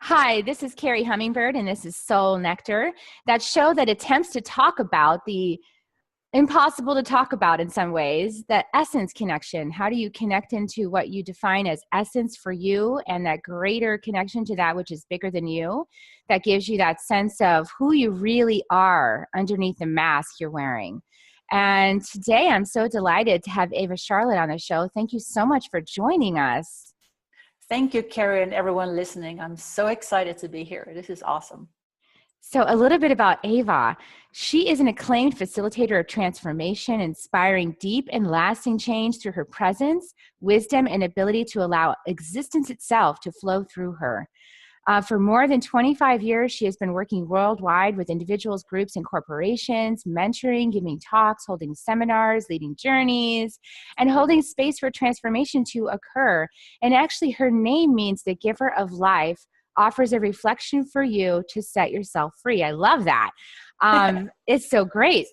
Hi, this is Carrie Hummingbird, and this is Soul Nectar, that show that attempts to talk about the impossible to talk about in some ways, that essence connection. How do you connect into what you define as essence for you and that greater connection to that which is bigger than you, that gives you that sense of who you really are underneath the mask you're wearing? And today I'm so delighted to have Ava Charlotte on the show. Thank you so much for joining us. Thank you, Carrie, and everyone listening. I'm so excited to be here. This is awesome. So a little bit about Ava. She is an acclaimed facilitator of transformation, inspiring deep and lasting change through her presence, wisdom, and ability to allow existence itself to flow through her. For more than 25 years, she has been working worldwide with individuals, groups, and corporations, mentoring, giving talks, holding seminars, leading journeys, and holding space for transformation to occur. And actually, her name means the giver of life, offers a reflection for you to set yourself free. I love that. It's so great.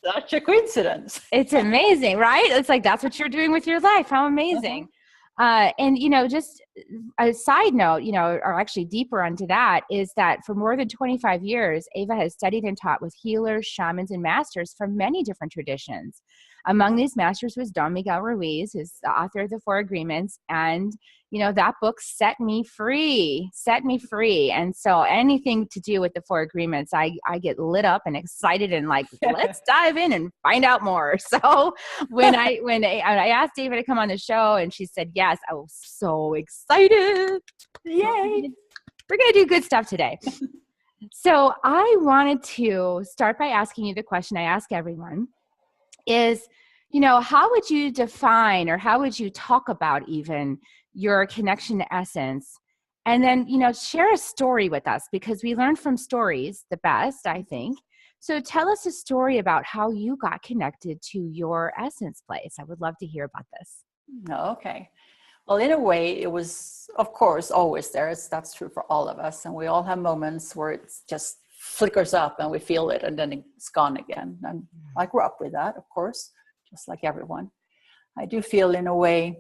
Such a coincidence. It's amazing, right? It's like, that's what you're doing with your life. How amazing. And, just a side note, or actually deeper onto that, is that for more than 25 years, Ava has studied and taught with healers, shamans, and masters from many different traditions. Among these masters was Don Miguel Ruiz, who's the author of the Four Agreements. And, that book set me free. And so anything to do with the Four Agreements, I get lit up and excited and like, let's dive in and find out more. So when I asked Ava to come on the show and she said yes, I was so excited. Yay. We're going to do good stuff today. So I wanted to start by asking you the question I ask everyone is, how would you define or how would you talk about even your connection to essence? And then, share a story with us, because we learn from stories the best, I think. So tell us a story about how you got connected to your essence place. I would love to hear about this. Okay. Well, in a way, it was, of course, always there. That's true for all of us. And we all have moments where it just flickers up and we feel it and then it's gone again. And I grew up with that, of course, just like everyone. I do feel, in a way,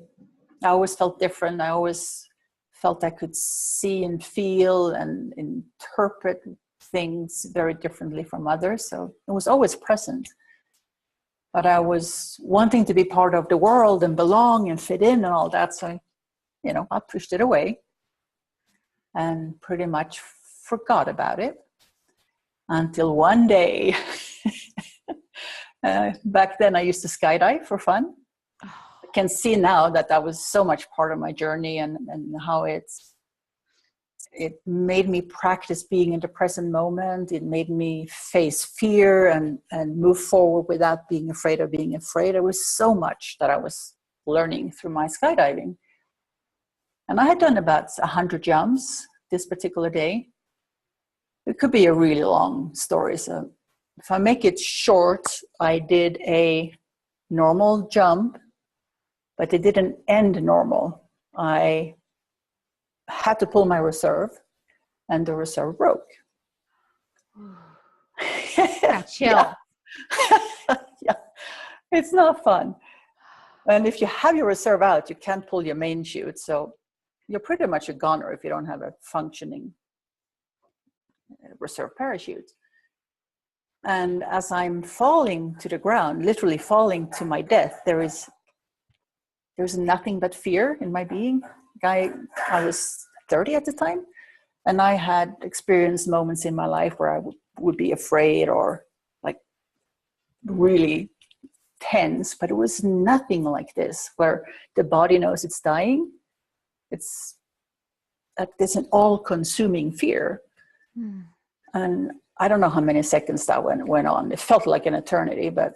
I always felt different. I always felt I could see and feel and interpret things very differently from others. So it was always present. But I was wanting to be part of the world and belong and fit in and all that. So, I pushed it away and pretty much forgot about it until one day. Back then I used to skydive for fun. I can see now that was so much part of my journey and how it made me practice being in the present moment. It made me face fear and move forward without being afraid of being afraid. There was so much that I was learning through my skydiving. And I had done about 100 jumps this particular day. It could be a really long story. So if I make it short, I did a normal jump, but it didn't end normal. I had to pull my reserve, and the reserve broke. Yeah, chill. Yeah, it's not fun. And if you have your reserve out, you can't pull your main chute. So you're pretty much a goner if you don't have a functioning reserve parachute. And as I'm falling to the ground, literally falling to my death, there's nothing but fear in my being. I was 30 at the time, and I had experienced moments in my life where I would be afraid or like really tense, but it was nothing like this, where the body knows it's dying. It's an all-consuming fear. And I don't know how many seconds that went on. It felt like an eternity, but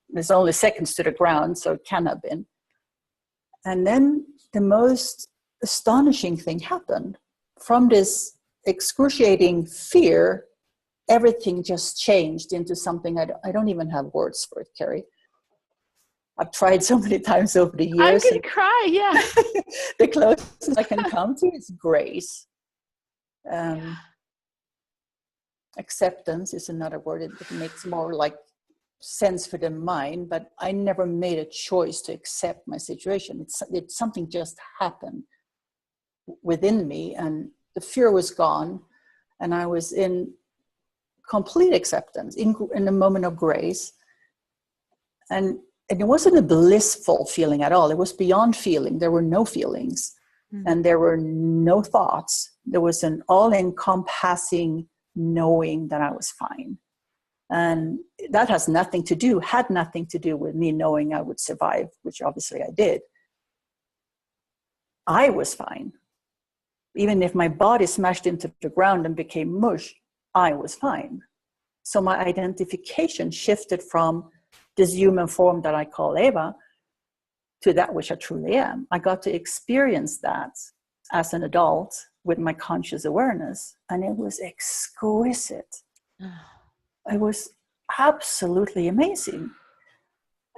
there's only seconds to the ground, so it can have been. And then the most astonishing thing happened. From this excruciating fear, everything just changed into something I don't even have words for it, Carrie. I've tried so many times over the years. I'm going to cry, yeah. The closest I can come to is grace. Acceptance is another word. It makes more like sense for the mind, but I never made a choice to accept my situation. It's something just happened within me, and the fear was gone, and I was in complete acceptance, in a moment of grace. And it wasn't a blissful feeling at all. It was beyond feeling. There were no feelings, and there were no thoughts. There was an all-encompassing knowing that I was fine. And that had nothing to do with me knowing I would survive, which obviously I did. I was fine. Even if my body smashed into the ground and became mush, I was fine. So my identification shifted from this human form that I call Eva to that which I truly am. I got to experience that as an adult with my conscious awareness, and it was exquisite. It was absolutely amazing.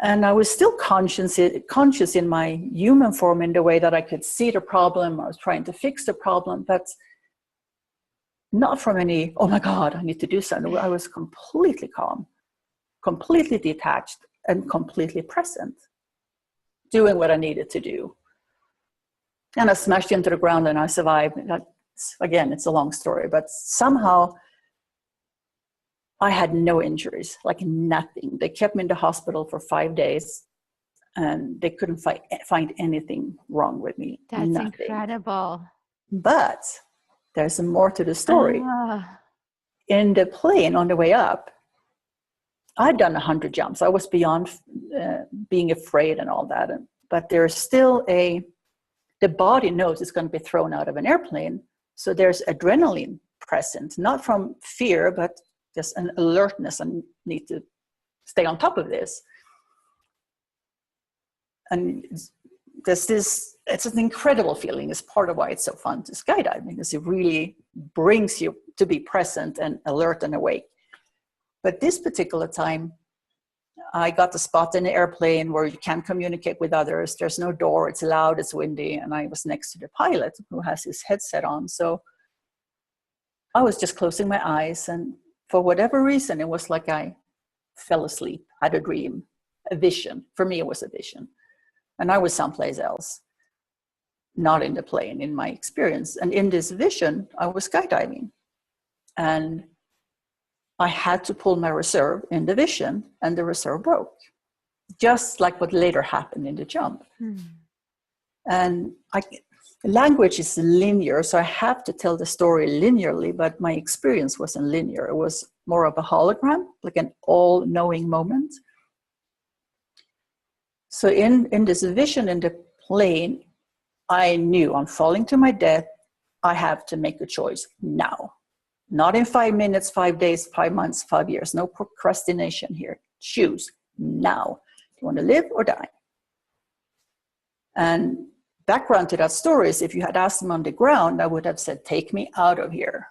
And I was still conscious in my human form in the way that I could see the problem. I was trying to fix the problem, but not from any, oh my God, I need to do something. I was completely calm, completely detached, and completely present, doing what I needed to do. And I smashed into the ground and I survived. Again, it's a long story, but somehow I had no injuries, like nothing. They kept me in the hospital for 5 days, and they couldn't find anything wrong with me. That's nothing. Incredible. But there's more to the story. In the plane on the way up, I'd done 100 jumps. I was beyond being afraid and all that. But there's still the body knows it's going to be thrown out of an airplane. So there's adrenaline present, not from fear, but just an alertness and need to stay on top of this. And it's an incredible feeling. It's part of why it's so fun to skydive, because it really brings you to be present and alert and awake. But this particular time, I got the spot in the airplane where you can't communicate with others. There's no door, it's loud, it's windy, and I was next to the pilot who has his headset on. So I was just closing my eyes, and for whatever reason, it was like I fell asleep, had a dream, a vision. For me, it was a vision. And I was someplace else, not in the plane, in my experience. And in this vision, I was skydiving. And I had to pull my reserve in the vision, and the reserve broke. Just like what later happened in the jump. And language is linear, so I have to tell the story linearly, but my experience wasn't linear. It was more of a hologram, like an all-knowing moment. So in this vision in the plane, I knew I'm falling to my death. I have to make a choice now. Not in 5 minutes, 5 days, 5 months, 5 years. No procrastination here. Choose now. Do you want to live or die? And background to that story is, if you had asked them on the ground, I would have said, take me out of here.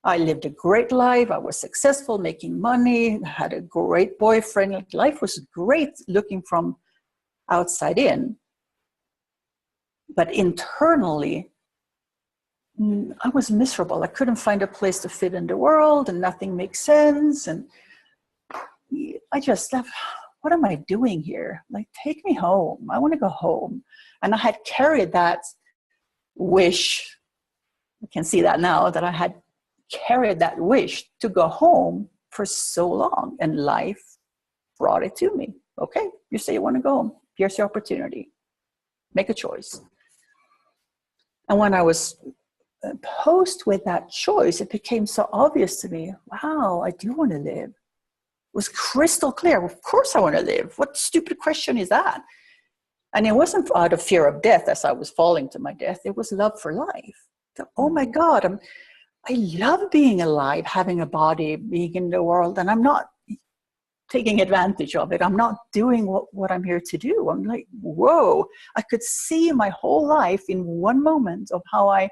I lived a great life. I was successful, making money, had a great boyfriend. Life was great looking from outside in. But internally, I was miserable. I couldn't find a place to fit in the world, and nothing makes sense. And I just left. What am I doing here? Like, take me home. I want to go home. And I had carried that wish. I can see that now, that I had carried that wish to go home for so long. And life brought it to me. Okay, you say you want to go home. Here's your opportunity. Make a choice. And when I was posed with that choice, it became so obvious to me, wow, I do want to live. It was crystal clear. Of course I want to live. What stupid question is that? And it wasn't out of fear of death as I was falling to my death. It was love for life. So, oh my God, I love being alive, having a body, being in the world, and I'm not taking advantage of it. I'm not doing what I'm here to do. I'm like, whoa. I could see my whole life in one moment of how I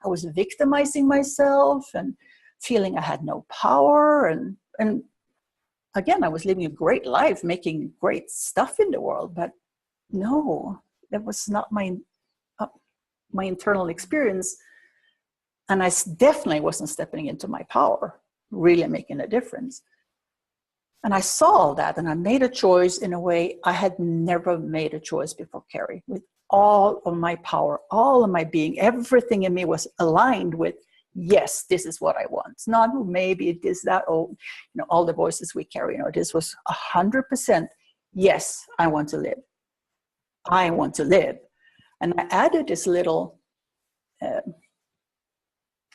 was victimizing myself and feeling I had no power. And again, I was living a great life, making great stuff in the world, but no, that was not my internal experience. And I definitely wasn't stepping into my power, really making a difference. And I saw all that, and I made a choice in a way I had never made a choice before, Carrie, with all of my power, all of my being, everything in me was aligned with, yes, this is what I want. Not maybe it is that, all the voices we carry, this was 100%, yes, I want to live. I want to live. And I added this little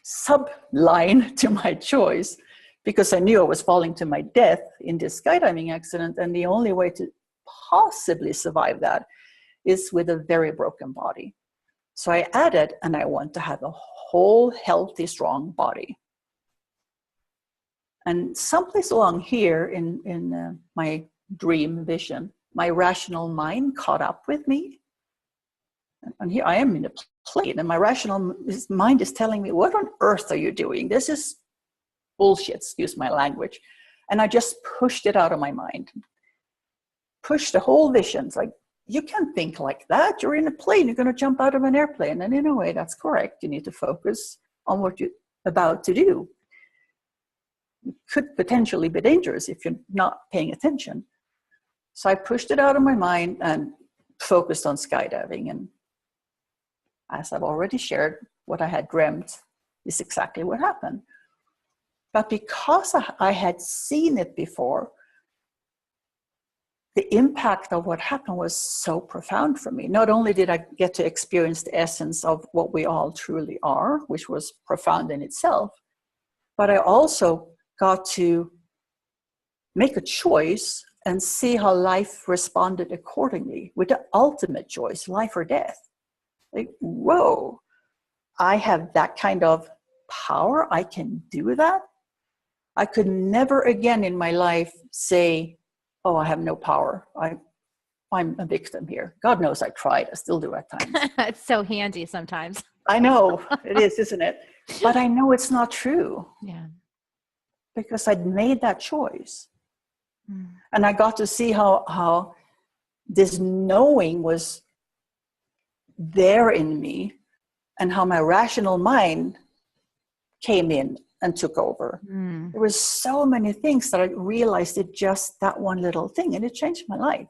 sub-line to my choice, because I knew I was falling to my death in this skydiving accident, and the only way to possibly survive that is with a very broken body. So I added, and I want to have a whole, healthy, strong body. And someplace along here in my dream vision, my rational mind caught up with me. And here I am in a plane, and my rational mind is telling me, what on earth are you doing? This is bullshit, excuse my language. And I just pushed it out of my mind. Pushed the whole vision. It's like, you can't think like that. You're in a plane. You're going to jump out of an airplane. And in a way, that's correct. You need to focus on what you're about to do. It could potentially be dangerous if you're not paying attention. So I pushed it out of my mind and focused on skydiving. And as I've already shared, what I had dreamt is exactly what happened. But because I had seen it before, the impact of what happened was so profound for me. Not only did I get to experience the essence of what we all truly are, which was profound in itself, but I also got to make a choice and see how life responded accordingly with the ultimate choice, life or death. Like, whoa, I have that kind of power. I can do that. I could never again in my life say, oh, I have no power. I'm a victim here. God knows I tried. I still do at times. It's so handy sometimes. I know it is, isn't it? But I know it's not true. Yeah. Because I'd made that choice. And I got to see how this knowing was there in me, and how my rational mind came in and took over. There was so many things that I realized it just that one little thing, and it changed my life.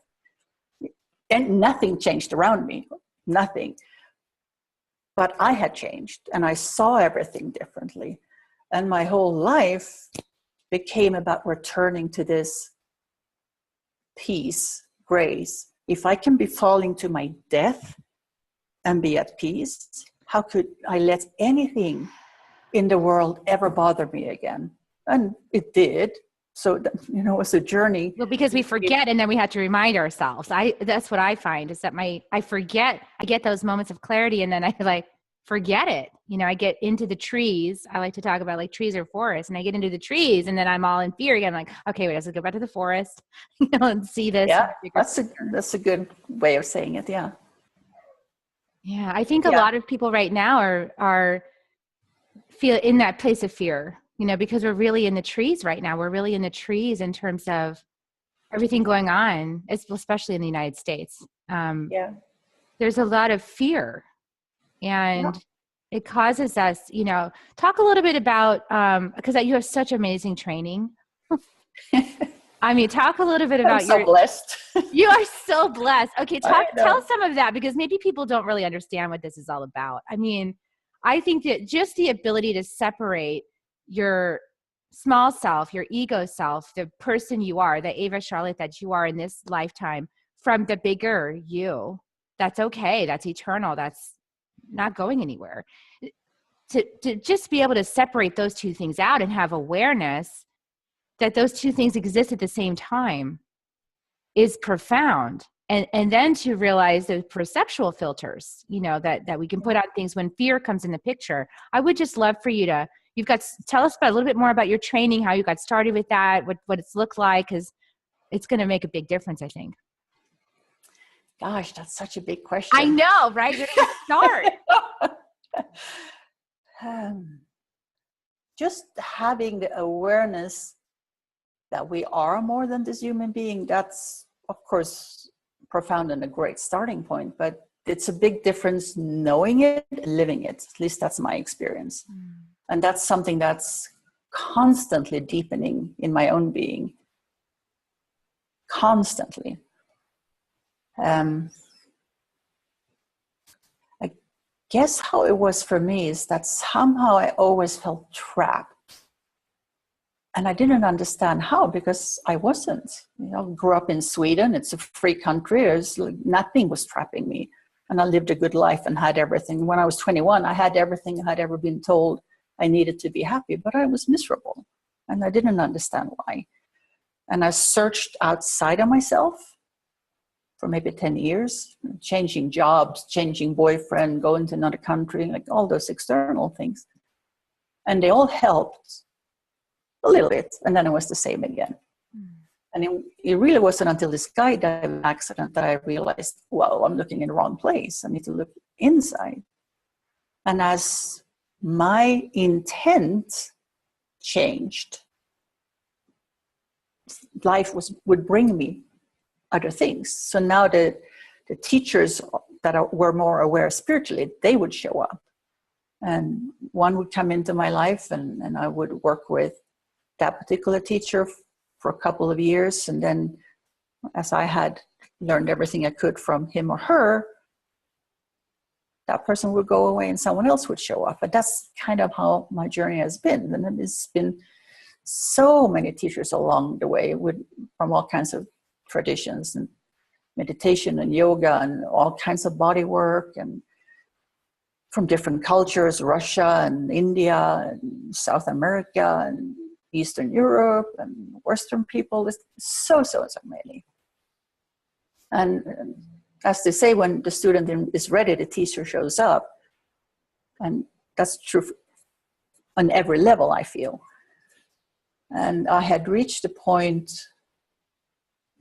And nothing changed around me, nothing. But I had changed, and I saw everything differently. And my whole life became about returning to this peace, grace. If I can be falling to my death and be at peace, how could I let anything in the world ever bother me again? And it did. So, it was a journey. Well, because we forget, and then we have to remind ourselves. That's what I find, is that I forget. I get those moments of clarity, and then I forget it. I get into the trees. I like to talk about like trees or forests, and I get into the trees, and then I'm all in fear again. I'm like, okay, wait, let's go back to the forest, and see this. Yeah, that's a good way of saying it. Yeah. Yeah, I think a lot of people right now are feel in that place of fear, because we're really in the trees right now. We're really in the trees in terms of everything going on, especially in the United States. There's a lot of fear, and it causes us, talk a little bit about, because you have such amazing training. I mean, talk a little bit about I'm so blessed. You are so blessed. Okay, tell some of that, because maybe people don't really understand what this is all about. I mean, I think that just the ability to separate your small self, your ego self, the person you are, the Eva Charlotte that you are in this lifetime, from the bigger you, that's okay. That's eternal. That's not going anywhere. To just be able to separate those two things out and have awareness that those two things exist at the same time is profound. And then to realize the perceptual filters, that we can put on things when fear comes in the picture. I would just love for you to, tell us a little bit more about your training, how you got started with that, what it's looked like, because it's going to make a big difference, I think. Gosh, that's such a big question. I know, right? Where do you start? Just having the awareness that we are more than this human being, that's, of course, profound and a great starting point, but it's a big difference knowing it, living it. At least that's my experience. And that's something that's constantly deepening in my own being. Constantly. guess how it was for me is that somehow I always felt trapped. And I didn't understand how, because I wasn't. Grew up in Sweden. It's a free country. Nothing was trapping me. And I lived a good life and had everything. When I was 21, I had everything I had ever been told I needed to be happy, but I was miserable. And I didn't understand why. And I searched outside of myself for maybe 10 years, changing jobs, changing boyfriend, going to another country, like all those external things. And they all helped a little bit, and then it was the same again. And it really wasn't until the skydiving accident that I realized, well, I'm looking in the wrong place. I need to look inside. And as my intent changed, life would bring me other things. So now the teachers that were more aware spiritually, they would show up. And one would come into my life, and I would work with that particular teacher for a couple of years. And then as I had learned everything I could from him or her, that person would go away and someone else would show up. But that's kind of how my journey has been. And it's been so many teachers along the way from all kinds of traditions and meditation and yoga and all kinds of body work, and from different cultures, Russia and India and South America and Eastern Europe and Western people. It's so many. And as they say, when the student is ready, the teacher shows up. And that's true on every level, I feel. And I had reached a point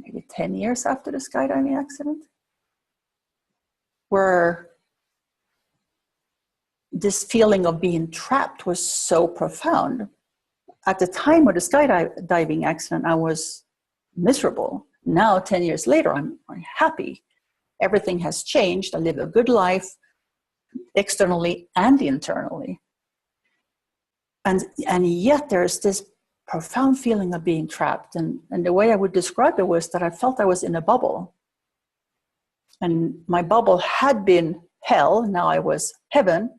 maybe 10 years after the skydiving accident where this feeling of being trapped was so profound. At the time of the skydiving accident, I was miserable. Now, 10 years later, I'm happy. Everything has changed. I live a good life, externally and internally. And yet there's this profound feeling of being trapped. And the way I would describe it was that I felt I was in a bubble. And my bubble had been hell. Now I was heaven.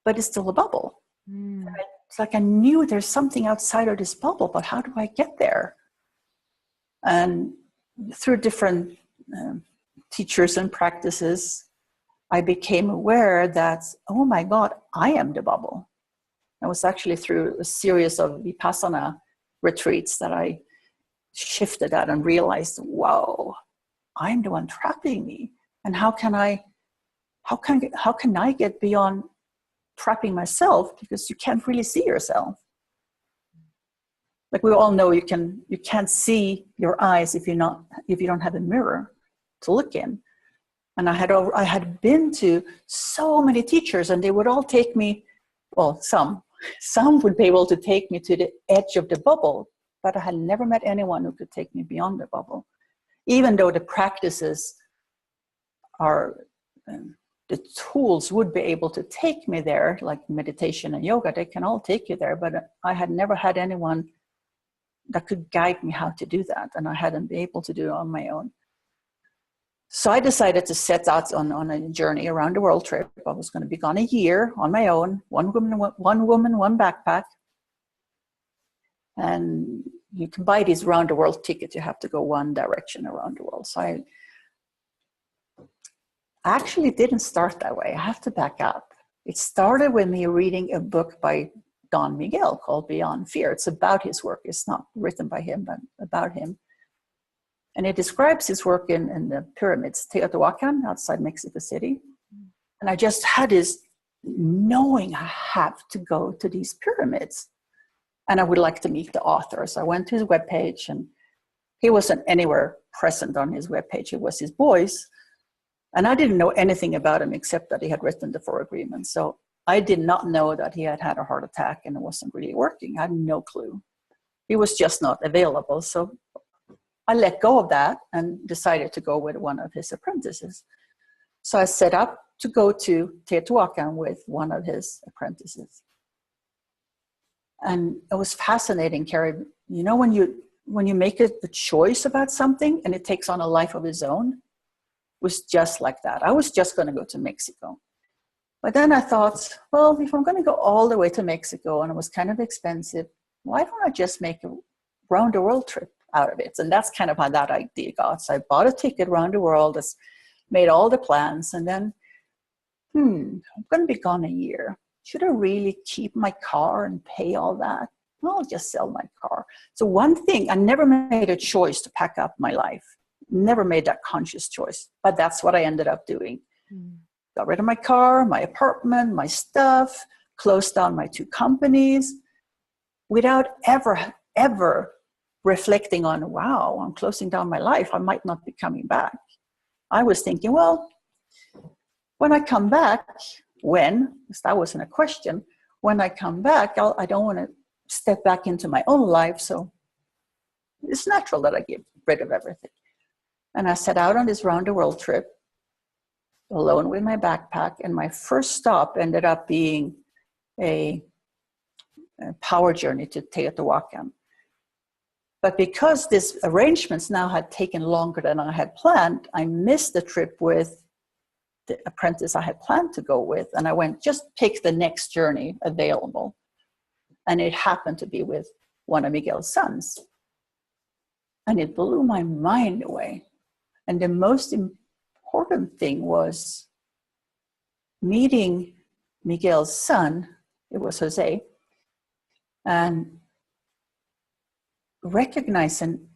But it's still a bubble. It's like I knew there's something outside of this bubble, but how do I get there? And through different teachers and practices, I became aware that, oh my God, I am the bubble. It was actually through a series of Vipassana retreats that I shifted that and realized, whoa, I'm the one trapping me. And how can I get beyond trapping myself, because you can't really see yourself. Like we all know, you can't see your eyes if you don't have a mirror to look in. And I had been to so many teachers, and they would all take me, well, some would be able to take me to the edge of the bubble, but I had never met anyone who could take me beyond the bubble. Even though the practices are the tools would be able to take me there, like meditation and yoga, they can all take you there, but I had never had anyone that could guide me how to do that, and I hadn't been able to do it on my own. So I decided to set out on a journey around the world trip. I was going to be gone a year on my own, one woman, one backpack. And you can buy these round the world tickets. You have to go one direction around the world. So I actually didn't start that way. I have to back up. It started with me reading a book by Don Miguel called Beyond Fear. It's about his work. It's not written by him, but about him. And it describes his work in the pyramids, Teotihuacan, outside Mexico City. And I just had this knowing I have to go to these pyramids. And I would like to meet the author. So I went to his webpage, and he wasn't anywhere present on his webpage. It was his voice. And I didn't know anything about him except that he had written the 4 Agreements. So I did not know that he had had a heart attack and it wasn't really working. I had no clue. He was just not available. So I let go of that and decided to go with one of his apprentices. So I set up to go to Teotihuacan with one of his apprentices. And it was fascinating, Carrie. You know, when you make a choice about something and it takes on a life of its own, was just like that. I was just going to go to Mexico. But then I thought, well, if I'm going to go all the way to Mexico and it was kind of expensive, why don't I just make a round the world trip out of it? And that's kind of how that idea got. So I bought a ticket around the world, just made all the plans, and then, I'm going to be gone a year. Should I really keep my car and pay all that? Well, I'll just sell my car. So one thing, I never made a choice to pack up my life. Never made that conscious choice. But that's what I ended up doing. Got rid of my car, my apartment, my stuff, closed down my 2 companies without ever reflecting on, wow, I'm closing down my life. I might not be coming back. I was thinking, well, when I come back, because that wasn't a question, when I come back, I don't want to step back into my own life. So it's natural that I get rid of everything. And I set out on this round the world trip alone with my backpack. And my first stop ended up being a power journey to Teotihuacan. But because these arrangements now had taken longer than I had planned, I missed the trip with the apprentice I had planned to go with. And I went, just pick the next journey available. And it happened to be with one of Miguel's sons. And it blew my mind away. And the most important thing was meeting Miguel's son, it was Jose, and recognizing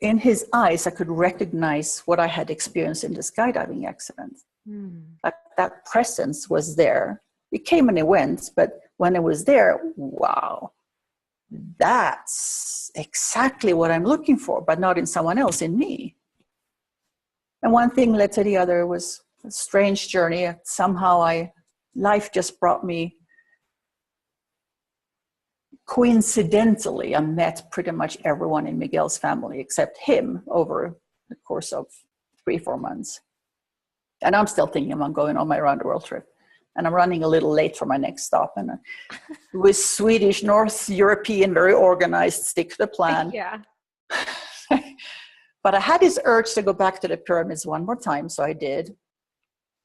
in his eyes, I could recognize what I had experienced in the skydiving accident. That presence was there. It came and it went, but when it was there, wow, that's exactly what I'm looking for, but not in someone else, in me. And one thing led to the other. Was a strange journey. Somehow life just brought me, coincidentally, I met pretty much everyone in Miguel's family except him over the course of 3-4 months. And I'm still thinking I'm going on my round the world trip. And I'm running a little late for my next stop. And it was Swedish, North European, very organized, stick to the plan. Yeah. But I had this urge to go back to the pyramids one more time, so I did.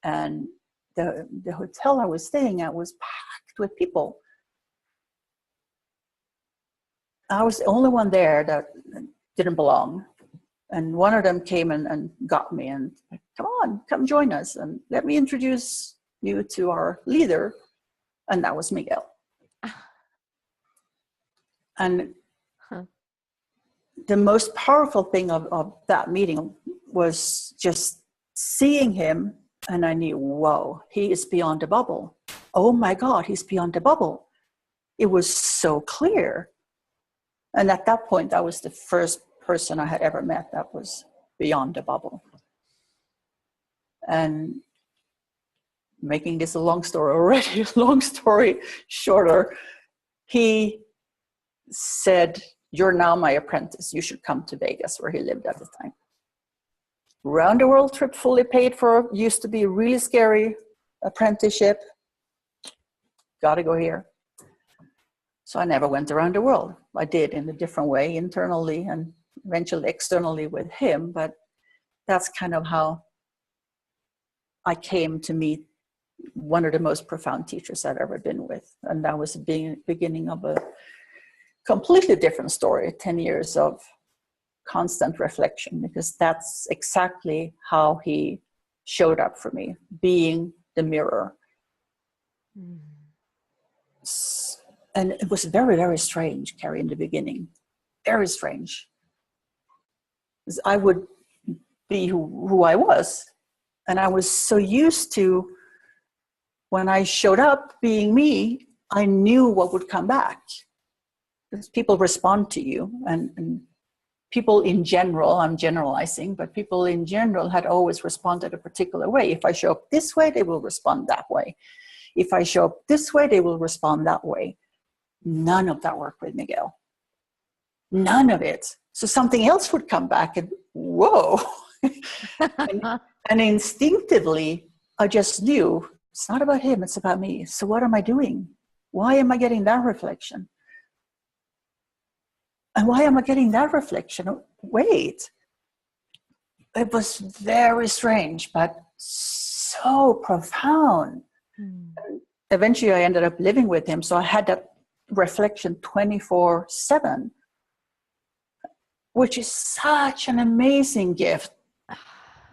And the hotel I was staying at was packed with people. I was the only one there that didn't belong. And one of them came and got me and, come join us and let me introduce you to our leader. And that was Miguel. And the most powerful thing of that meeting was just seeing him, and I knew, whoa, he is beyond the bubble. Oh my God, he's beyond the bubble. It was so clear. And at that point, that was the first person I had ever met that was beyond the bubble. And making this a long story already, long story shorter, he said, "You're now my apprentice. You should come to Vegas," where he lived at the time. Round the world trip, fully paid for, used to be a really scary apprenticeship. Got to go here. So I never went around the world. I did in a different way, internally and eventually externally with him. But that's kind of how I came to meet one of the most profound teachers I've ever been with. And that was the beginning of a completely different story, 10 years of constant reflection, because that's exactly how he showed up for me, being the mirror. Mm. And it was very, very strange, Carrie, in the beginning. Very strange. Because I would be who I was. And I was so used to, when I showed up being me, I knew what would come back. Because people respond to you. And people in general, I'm generalizing, but people in general had always responded a particular way. If I show up this way, they will respond that way. If I show up this way, they will respond that way. None of that worked with Miguel. None of it. So something else would come back and whoa. and instinctively, I just knew it's not about him, it's about me. So what am I doing? Why am I getting that reflection? And why am I getting that reflection? Wait. It was very strange, but so profound. Mm. Eventually I ended up living with him, so I had that reflection 24/7, which is such an amazing gift,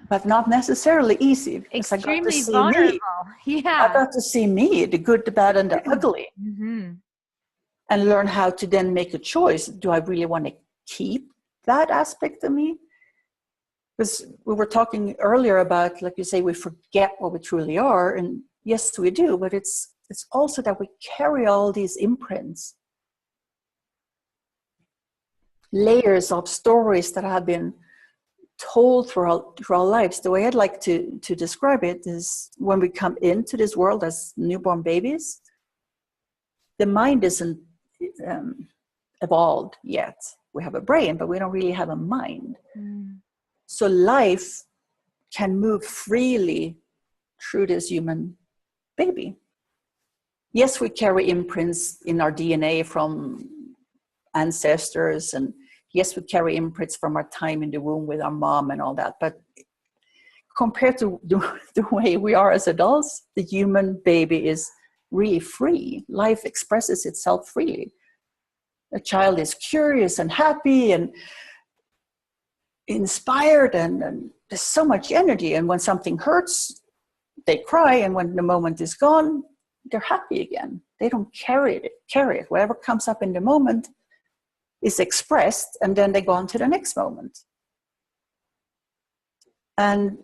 but not necessarily easy, because I got to Extremely see vulnerable. me. I Yeah. got to see me, the good, the bad, and the ugly, Mm-hmm. and learn how to then make a choice. Do I really want to keep that aspect of me? Because we were talking earlier about, like you say, we forget what we truly are, and yes, we do, but it's also that we carry all these imprints, layers of stories that have been told through our lives. The way I'd like to describe it is, when we come into this world as newborn babies, the mind isn't evolved yet. We have a brain, but we don't really have a mind. Mm. So life can move freely through this human baby. Yes, we carry imprints in our DNA from ancestors, and yes, we carry imprints from our time in the womb with our mom and all that. But compared to the way we are as adults, the human baby is really free. Life expresses itself freely. A child is curious and happy and inspired, and there's so much energy. And when something hurts, they cry. And when the moment is gone, they're happy again. They don't carry it. Whatever comes up in the moment is expressed, and then they go on to the next moment. And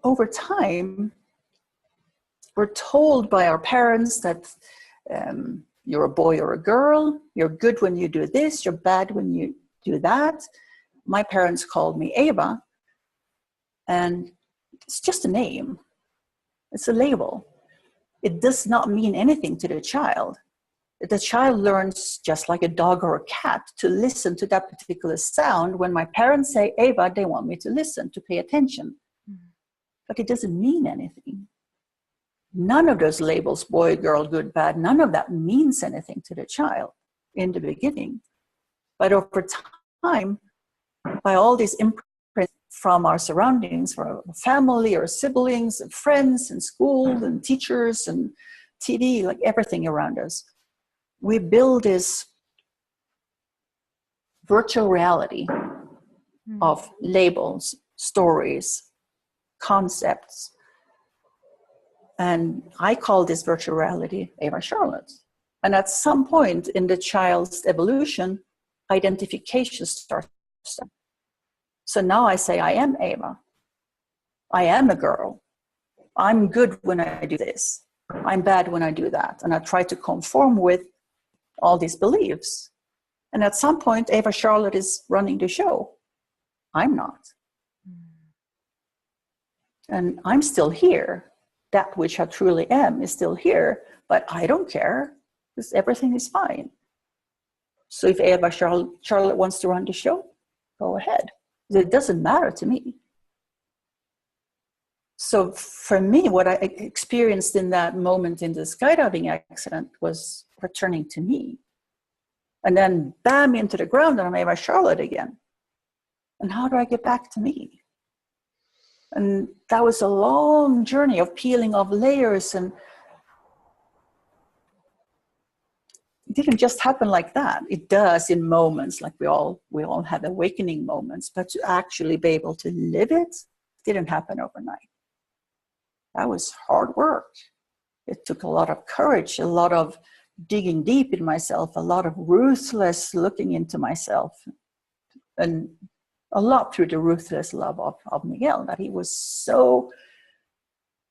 over time, we're told by our parents that you're a boy or a girl, you're good when you do this, you're bad when you do that. My parents called me Eva, and it's just a name. It's a label. It does not mean anything to the child. The child learns, just like a dog or a cat, to listen to that particular sound. When my parents say Eva, they want me to listen, to pay attention. Mm-hmm. But it doesn't mean anything. None of those labels, boy, girl, good, bad, none of that means anything to the child in the beginning. But over time, by all these imprints from our surroundings, from our family or siblings and friends and school and teachers and TV, like everything around us, we build this virtual reality of labels, stories, concepts. And I call this virtual reality Eva Charlotte. And at some point in the child's evolution, identification starts. So now I say, I am Eva. I am a girl. I'm good when I do this. I'm bad when I do that. And I try to conform with all these beliefs. And at some point, Eva Charlotte is running the show. I'm not. And I'm still here. That which I truly am is still here, but I don't care, because everything is fine. So if Eva Charlotte wants to run the show, go ahead. It doesn't matter to me. So for me, what I experienced in that moment in the skydiving accident was returning to me. And then bam, into the ground, and I'm Eva Charlotte again. And how do I get back to me? And that was a long journey of peeling off layers, and it didn't just happen like that. It does in moments, like we all have awakening moments, but to actually be able to live it didn't happen overnight. That was hard work. It took a lot of courage, a lot of digging deep in myself, a lot of ruthless looking into myself, and a lot through the ruthless love of Miguel, that he was so,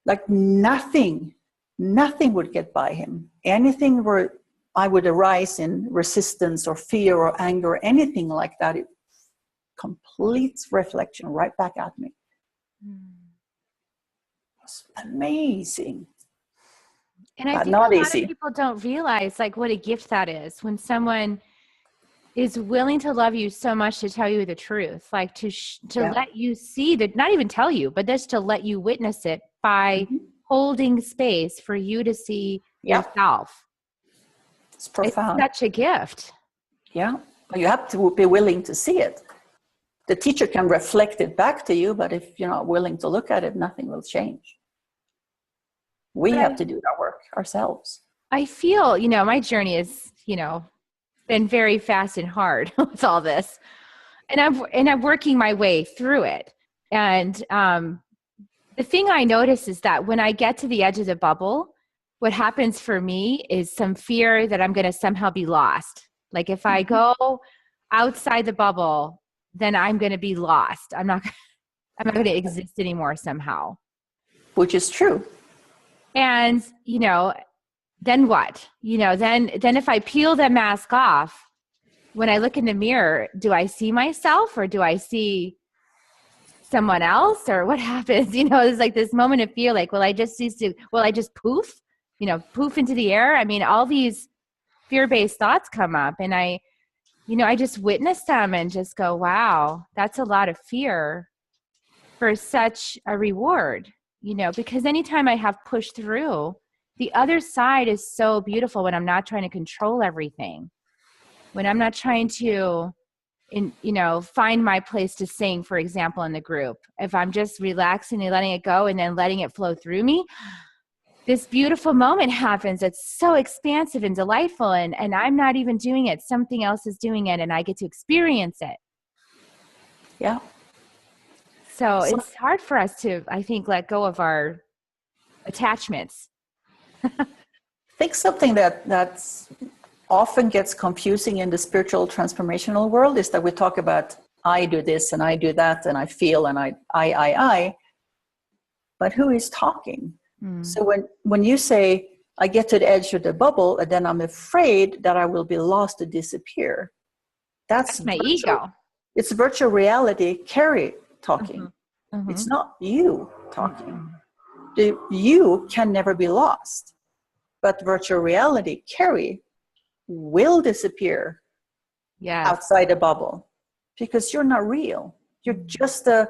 like nothing would get by him. Anything where I would arise in resistance or fear or anger or anything like that, it complete reflection right back at me. It's amazing. And I but think not a lot easy. of people don't realize like what a gift that is when someone is willing to love you so much to tell you the truth, like to let you see that, not even tell you, but just to let you witness it by holding space for you to see yourself. It's profound. It's such a gift. Yeah. You have to be willing to see it. The teacher can reflect it back to you, but if you're not willing to look at it, nothing will change. We But have to do that work ourselves. I feel, my journey is, been very fast and hard with all this. And I'm working my way through it. And the thing I notice is that when I get to the edge of the bubble, what happens for me is some fear that I'm going to somehow be lost. Like if I go outside the bubble, then I'm going to be lost. I'm not going to exist anymore somehow. Which is true. And, then what? Then if I peel the mask off, when I look in the mirror, do I see myself or do I see someone else or what happens? It's like this moment of fear, like, will I just poof, poof into the air? I mean, all these fear-based thoughts come up and I just witness them and just go, wow, that's a lot of fear for such a reward, because anytime I have pushed through, the other side is so beautiful when I'm not trying to control everything. When I'm not trying to, find my place to sing, for example, in the group, if I'm just relaxing and letting it go and then letting it flow through me, this beautiful moment happens. It's so expansive and delightful. And I'm not even doing it. Something else is doing it and I get to experience it. Yeah. So it's hard for us to, I think, let go of our attachments. I think something that's often gets confusing in the spiritual transformational world is that we talk about I do this and I do that and I feel and I, but who is talking? So when you say I get to the edge of the bubble and then I'm afraid that I will be lost or disappear, that's my ego. It's virtual reality Carrie talking. It's not you talking. You can never be lost, but virtual reality Carrie will disappear outside the bubble because you're not real. You're just an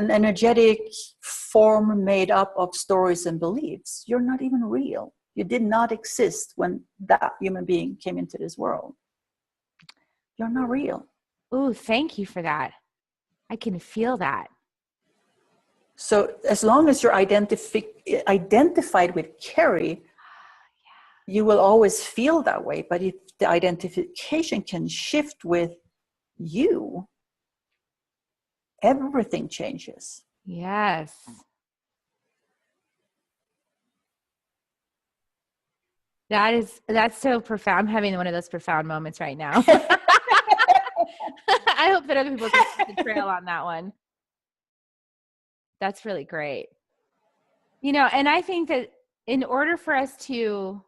energetic form made up of stories and beliefs. You're not even real. You did not exist when that human being came into this world. You're not real. Oh, thank you for that. I can feel that. So as long as you're identified with Carrie, you will always feel that way. But if the identification can shift with you, everything changes. Yes. That's so profound. I'm having one of those profound moments right now. I hope that other people can see the trail on that one. That's really great. And I think that in order for us to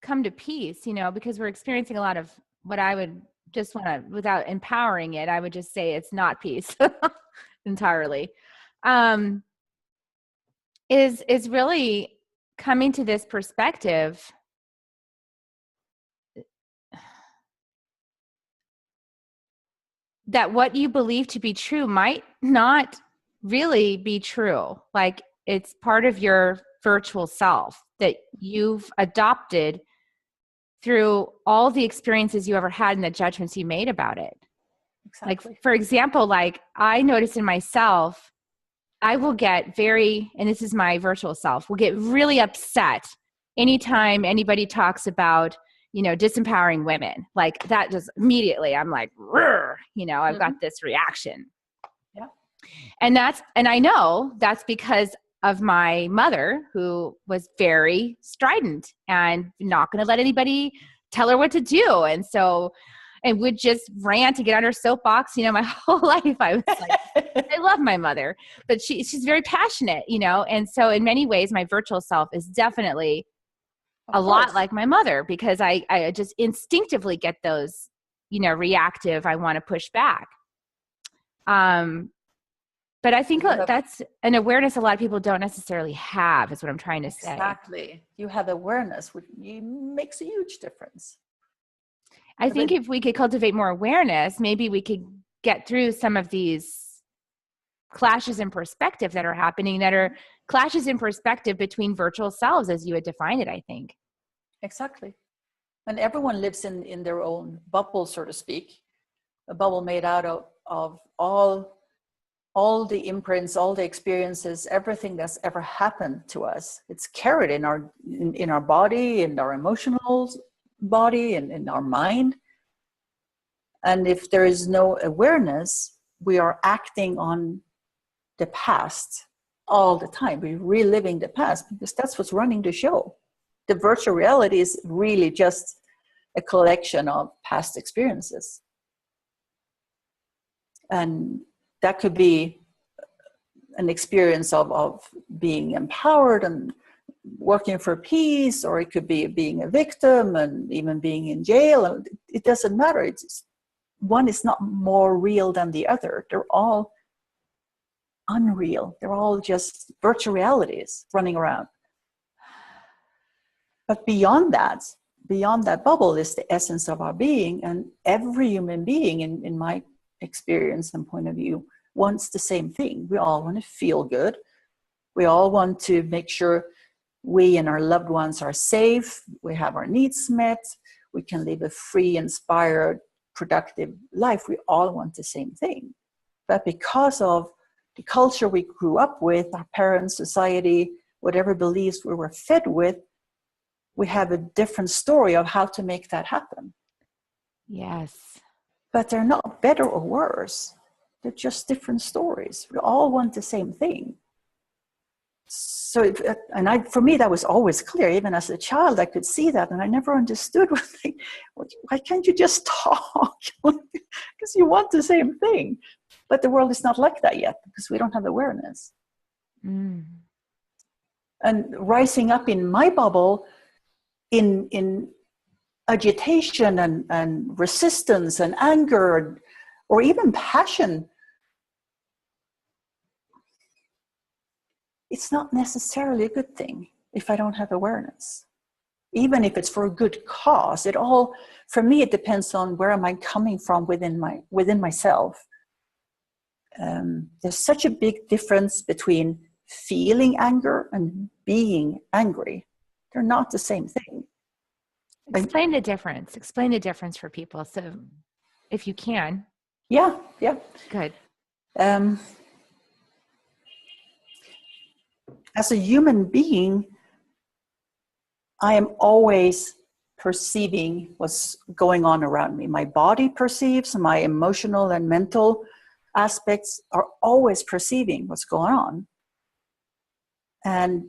come to peace, because we're experiencing a lot of what I would just want to, without empowering it, I would just say it's not peace entirely. Is really coming to this perspective that what you believe to be true might not really be true. Like it's part of your virtual self that you've adopted through all the experiences you ever had and the judgments you made about it. Exactly. Like, for example, like I notice in myself, I will get and this is my virtual self, will get really upset anytime anybody talks about, disempowering women. Like that just immediately, I'm like, I've got this reaction. Yeah. And I know that's because of my mother, who was very strident and not going to let anybody tell her what to do. And so, and would just rant and get on her soapbox, my whole life. I was like, I love my mother, but she's very passionate, and so in many ways, my virtual self is definitely a lot like my mother, because I just instinctively get those, reactive, I want to push back. But I think that's an awareness a lot of people don't necessarily have, is what I'm trying to say. Exactly. You have awareness, which makes a huge difference. I think if we could cultivate more awareness, maybe we could get through some of these clashes in perspective that are happening, that are clashes in perspective between virtual selves, as you had defined it, I think. Exactly. And everyone lives in their own bubble, so to speak, a bubble made out of all all the imprints, all the experiences, everything that's ever happened to us, it's carried in our body, in our emotional body, and in our mind. And if there is no awareness, we are acting on the past all the time. We're reliving the past because that's what's running the show. The virtual reality is really just a collection of past experiences. And that could be an experience of being empowered and working for peace, or it could be being a victim and even being in jail. And it doesn't matter. It's one is not more real than the other. They're all unreal. They're all just virtual realities running around. But beyond that bubble is the essence of our being. And every human being, in my experience and point of view, wants the same thing. We all want to feel good. We all want to make sure we and our loved ones are safe. We have our needs met. We can live a free, inspired, productive life. We all want the same thing. But because of the culture we grew up with, our parents, society, whatever beliefs we were fed with, we have a different story of how to make that happen. Yes. But they're not better or worse. They're just different stories. We all want the same thing. So, for me, that was always clear. Even as a child, I could see that, and I never understood why can't you just talk? Because you want the same thing. But the world is not like that yet, because we don't have awareness. Mm. And rising up in my bubble, in agitation and resistance and anger, or even passion, it's not necessarily a good thing if I don't have awareness. Even if it's for a good cause, for me, it depends on where am I coming from within myself. There's such a big difference between feeling anger and being angry. They're not the same thing. Explain the difference. Explain the difference for people. So if you can. Yeah. Good. As a human being, I am always perceiving what's going on around me. My body perceives, my emotional and mental aspects are always perceiving what's going on. And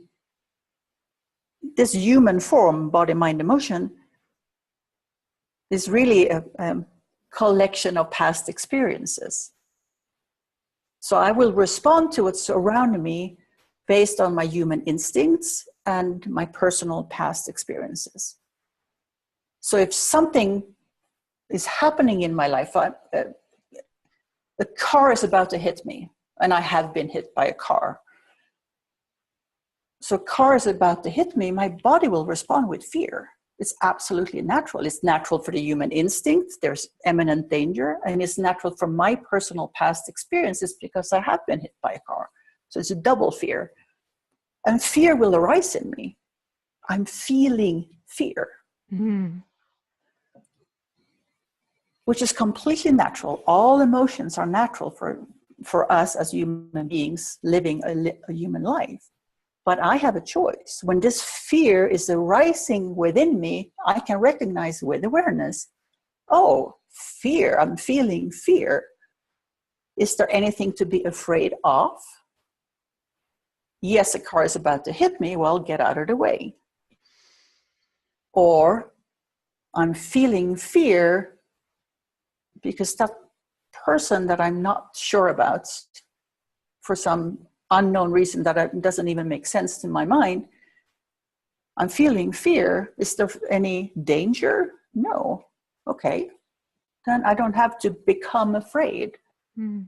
this human form, body, mind, emotion, is really a collection of past experiences. So I will respond to what's around me based on my human instincts and my personal past experiences. So if something is happening in my life, the car is about to hit me, and I have been hit by a car. So car is about to hit me, my body will respond with fear. It's absolutely natural. It's natural for the human instinct. There's imminent danger, and it's natural for my personal past experiences because I have been hit by a car. So it's a double fear. And fear will arise in me. I'm feeling fear. Mm-hmm. Which is completely natural. All emotions are natural for us as human beings living a human life. But I have a choice. When this fear is arising within me, I can recognize with awareness, oh, fear, I'm feeling fear. Is there anything to be afraid of? Yes, a car is about to hit me. Well, get out of the way. Or I'm feeling fear because that person that I'm not sure about, for some unknown reason that doesn't even make sense to my mind, I'm feeling fear. Is there any danger? No. Okay. Then I don't have to become afraid. Mm.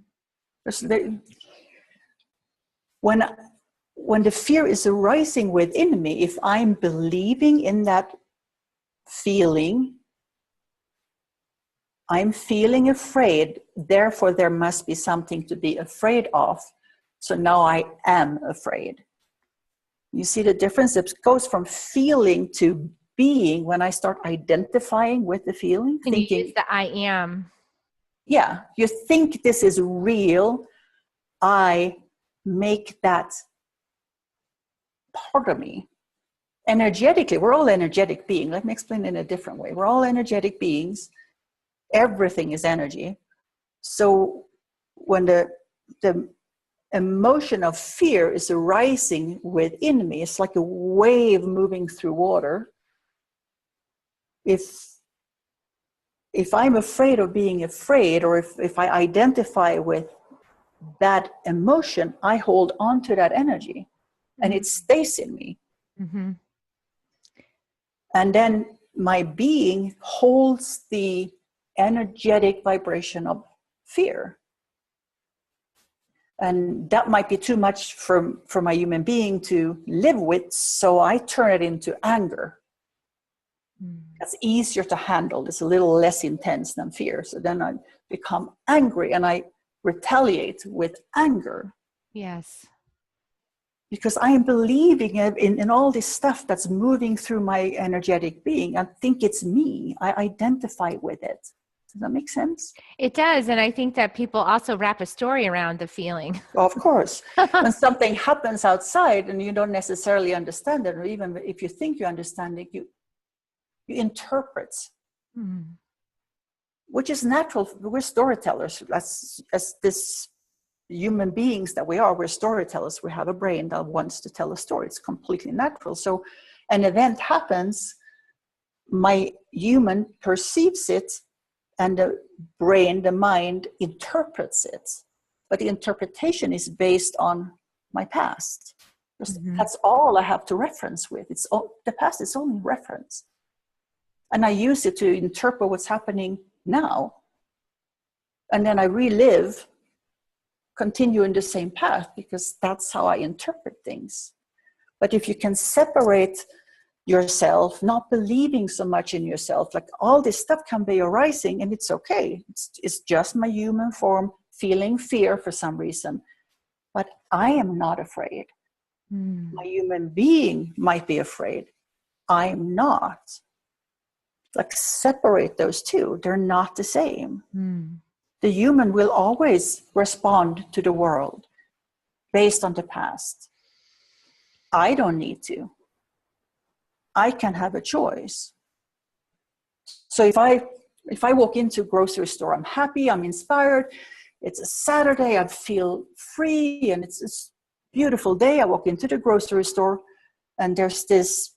When the fear is arising within me, if I'm believing in that feeling, I'm feeling afraid, therefore there must be something to be afraid of. So now I am afraid. You see the difference? It goes from feeling to being when I start identifying with the feeling. And thinking, you use the I am. Yeah, you think this is real. I make that part of me. Energetically, we're all energetic beings. Let me explain it in a different way. We're all energetic beings. Everything is energy. So when the emotion of fear is arising within me, it's like a wave moving through water. If I'm afraid of being afraid, or if I identify with that emotion, I hold on to that energy and it stays in me. Mm-hmm. And then my being holds the energetic vibration of fear. And that might be too much for my human being to live with, so I turn it into anger. That's easier to handle. It's a little less intense than fear. So then I become angry and I retaliate with anger. Yes. Because I am believing in all this stuff that's moving through my energetic being. I think it's me. I identify with it. Does that make sense? It does. And I think that people also wrap a story around the feeling. Of course. When something happens outside and you don't necessarily understand it, or even if you think you understand it, you interpret, which is natural. We're storytellers. As this human beings that we are, we're storytellers. We have a brain that wants to tell a story. It's completely natural. So an event happens, my human perceives it, and the brain, the mind, interprets it. But the interpretation is based on my past. That's all I have to reference with. It's all, the past is only reference. And I use it to interpret what's happening now. And then I relive, continue in the same path, because that's how I interpret things. But if you can separate yourself, not believing so much in yourself, like all this stuff can be arising and it's okay. It's just my human form feeling fear for some reason. But I am not afraid. My human being might be afraid. I'm not. Like separate those two. They're not the same. The human will always respond to the world based on the past. I don't need to. I can have a choice. So if I walk into a grocery store, I'm happy, I'm inspired. It's a Saturday, I feel free, and it's this beautiful day. I walk into the grocery store, and there's this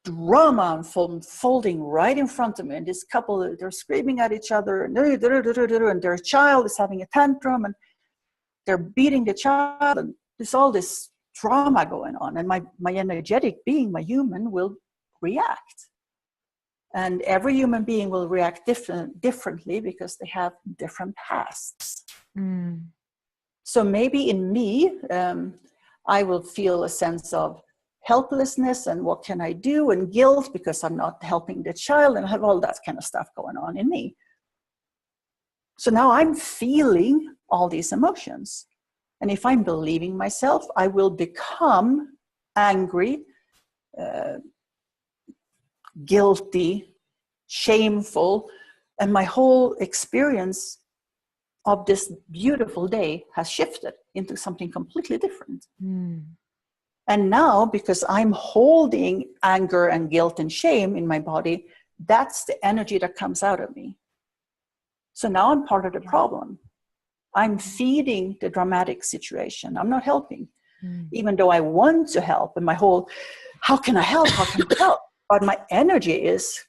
drama unfolding right in front of me. And this couple, they're screaming at each other, and their child is having a tantrum, and they're beating the child, and there's all this drama going on. And my energetic being, my human, will react. And every human being will react differently because they have different pasts. So maybe in me, I will feel a sense of helplessness and what can I do, and guilt because I'm not helping the child, and I have all that kind of stuff going on in me. So now I'm feeling all these emotions. And if I'm believing myself, I will become angry, guilty, shameful, and my whole experience of this beautiful day has shifted into something completely different. And now, because I'm holding anger and guilt and shame in my body, that's the energy that comes out of me. So now I'm part of the problem. I'm feeding the dramatic situation. I'm not helping, even though I want to help. And my whole, how can I help? How can I help? But my energy is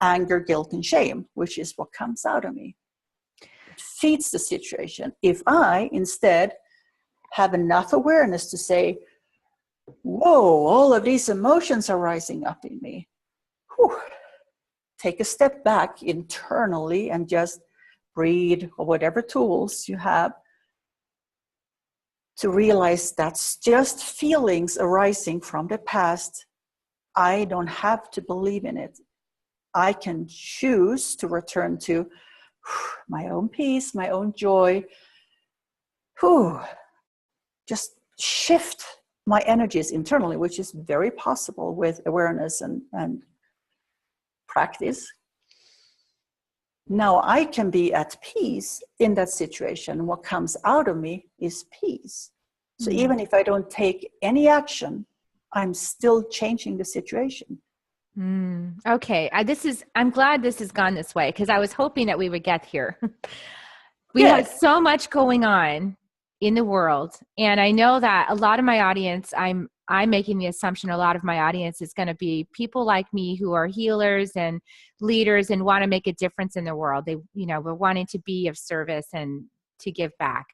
anger, guilt, and shame, which is what comes out of me. It feeds the situation. If I instead have enough awareness to say, whoa, all of these emotions are rising up in me. Whew. Take a step back internally and just breathe, or whatever tools you have, to realize that's just feelings arising from the past. I don't have to believe in it. I can choose to return to my own peace, my own joy. Just shift my energies internally, which is very possible with awareness and practice. now I can be at peace in that situation. What comes out of me is peace. So even if I don't take any action, I'm still changing the situation. Okay. I'm glad this has gone this way, because I was hoping that we would get here. We have so much going on in the world. And I know that a lot of my audience, I'm making the assumption a lot of my audience is going to be people like me who are healers and leaders and want to make a difference in the world. They, we're wanting to be of service and to give back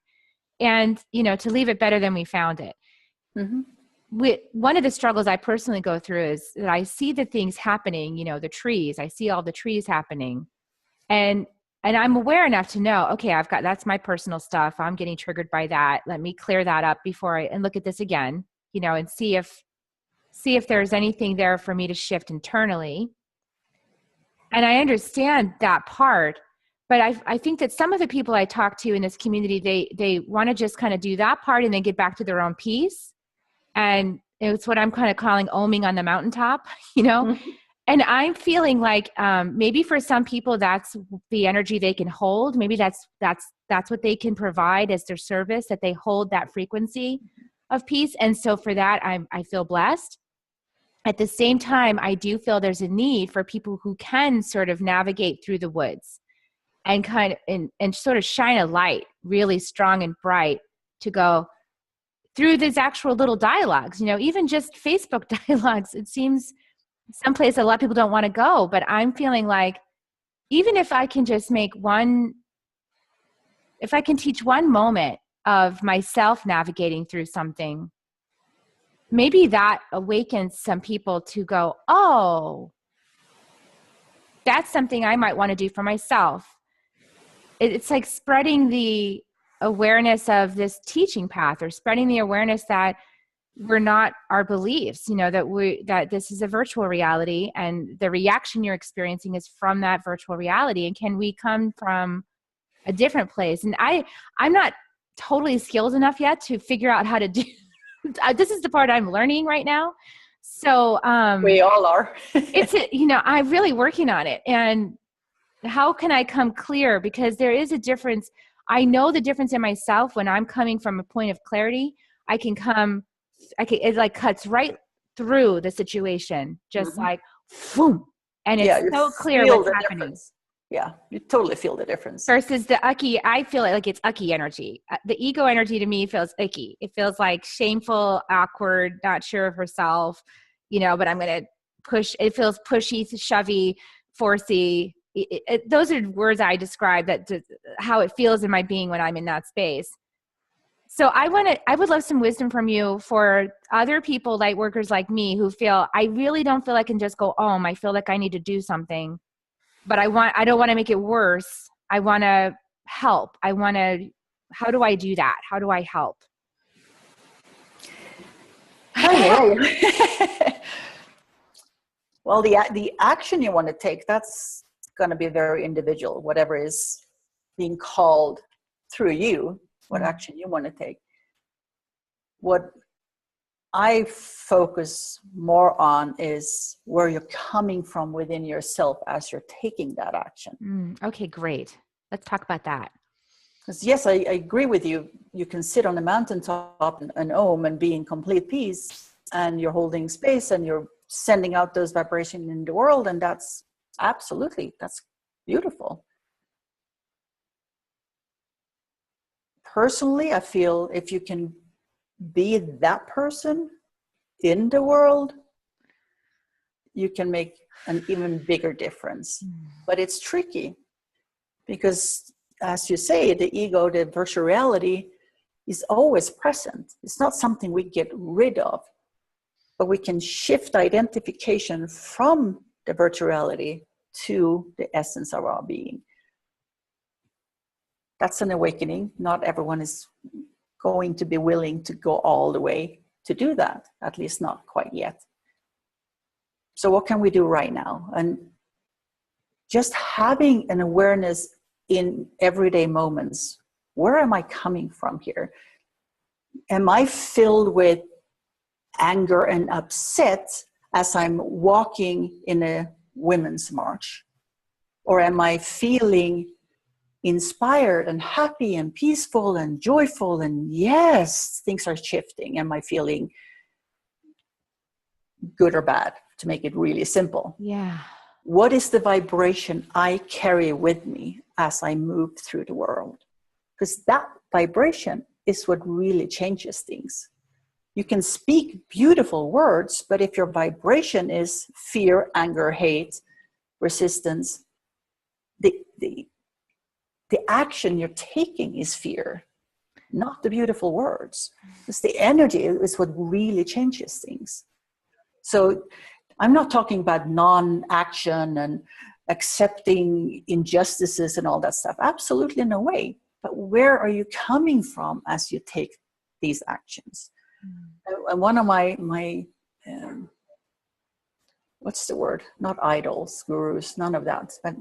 and, to leave it better than we found it. Mm-hmm. One of the struggles I personally go through is that I see the things happening, the trees, I see all the trees happening, and I'm aware enough to know, okay, that's my personal stuff. I'm getting triggered by that. Let me clear that up and look at this again, and see if there's anything there for me to shift internally. And I understand that part, but I think that some of the people I talk to in this community, they want to just kind of do that part and then get back to their own peace. And it's what I'm kind of calling oming on the mountaintop, Mm-hmm. And I'm feeling like maybe for some people that's the energy they can hold. Maybe that's what they can provide as their service, that they hold that frequency of peace. And so for that, I feel blessed. At the same time, I do feel there's a need for people who can sort of navigate through the woods and kind of and sort of shine a light really strong and bright to go through these actual little dialogues, even just Facebook dialogues. It seems someplace a lot of people don't want to go, but I'm feeling like even if I can just if I can teach one moment of myself navigating through something, maybe that awakens some people to go, oh, that's something I might want to do for myself. It's like spreading the awareness of this teaching path, or spreading the awareness that we're not our beliefs, that this is a virtual reality and the reaction you're experiencing is from that virtual reality. And can we come from a different place? And I'm not totally skilled enough yet to figure out how to do this is the part I'm learning right now. So we all are. I'm really working on it. And how can I come clear? Because there is a difference. I know the difference in myself when I'm coming from a point of clarity. It like cuts right through the situation, just like, boom. And it's so clear what's happening. Difference. Yeah, you totally feel the difference. Versus the icky, I feel like it's icky energy. The ego energy to me feels icky. It feels like shameful, awkward, not sure of herself, but I'm going to push. It feels pushy, shovey, forcey. Those are words I describe how it feels in my being when I'm in that space. So I would love some wisdom from you for other people, light workers like me, who feel, I really don't feel I can just go home. I feel like I need to do something, but I don't want to make it worse. I want to help. How do I do that? How do I help? Well, the action you want to take, that's going to be very individual, whatever is being called through you. What action you want to take. What I focus more on is where you're coming from within yourself as you're taking that action. Okay, great. Let's talk about that. Because yes, I agree with you. You can sit on a mountaintop and om and be in complete peace, and you're holding space and you're sending out those vibrations in the world, and that's beautiful. Personally, I feel if you can be that person in the world, you can make an even bigger difference. But it's tricky because, as you say, the ego, the virtual reality is always present. It's not something we get rid of, but we can shift identification from the virtual reality to the essence of our being. That's an awakening. Not everyone is going to be willing to go all the way to do that, at least not quite yet. So what can we do right now? And just having an awareness in everyday moments. Where am I coming from here? Am I filled with anger and upset as I'm walking in a women's march? Or am I feeling inspired and happy and peaceful and joyful? And yes, things are shifting. Am I feeling good or bad, to make it really simple? Yeah. What is the vibration I carry with me as I move through the world? Because that vibration is what really changes things. You can speak beautiful words, but if your vibration is fear, anger, hate, resistance, the action you're taking is fear, not the beautiful words. Because the energy is what really changes things. So I'm not talking about non-action and accepting injustices and all that stuff. Absolutely no way. But where are you coming from as you take these actions? And one of my what's the word? Not idols, gurus, none of that, but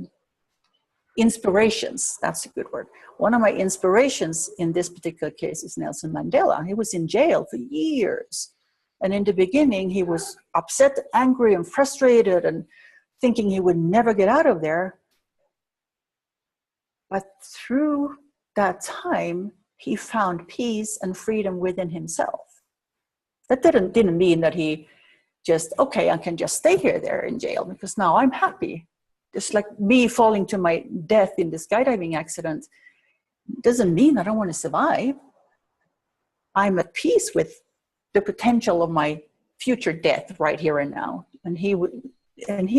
inspirations. That's a good word. One of my inspirations in this particular case is Nelson Mandela. He was in jail for years. And in the beginning, he was upset, angry, and frustrated, and thinking he would never get out of there. But through that time, he found peace and freedom within himself. That didn't mean that he just, okay, I can just stay there in jail because now I'm happy. Just like me falling to my death in the skydiving accident doesn't mean I don't want to survive. I'm at peace with the potential of my future death right here and now. And he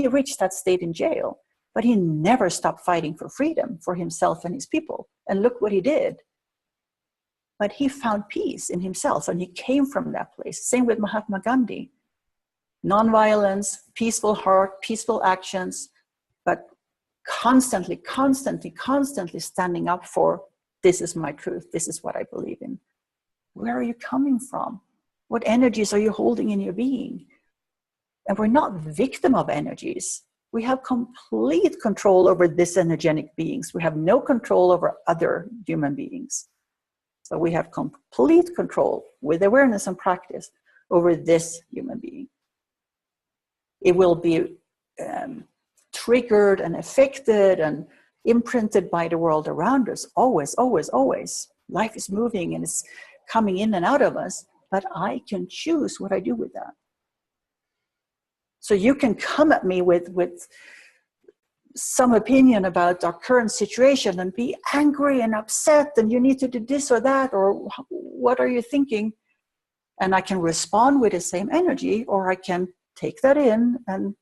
reached that state in jail, but he never stopped fighting for freedom for himself and his people. And look what he did. But he found peace in himself, and he came from that place. Same with Mahatma Gandhi. Non-violence, peaceful heart, peaceful actions, but constantly standing up for, this is my truth, this is what I believe in. Where are you coming from? What energies are you holding in your being? And we're not victim of energies. We have complete control over this energetic beings. We have no control over other human beings. So we have complete control with awareness and practice over this human being. It will be triggered and affected and imprinted by the world around us. Always, always, always. Life is moving and it's coming in and out of us, but I can choose what I do with that. So you can come at me with some opinion about our current situation and be angry and upset and you need to do this or that, or what are you thinking? And I can respond with the same energy, or I can take that in and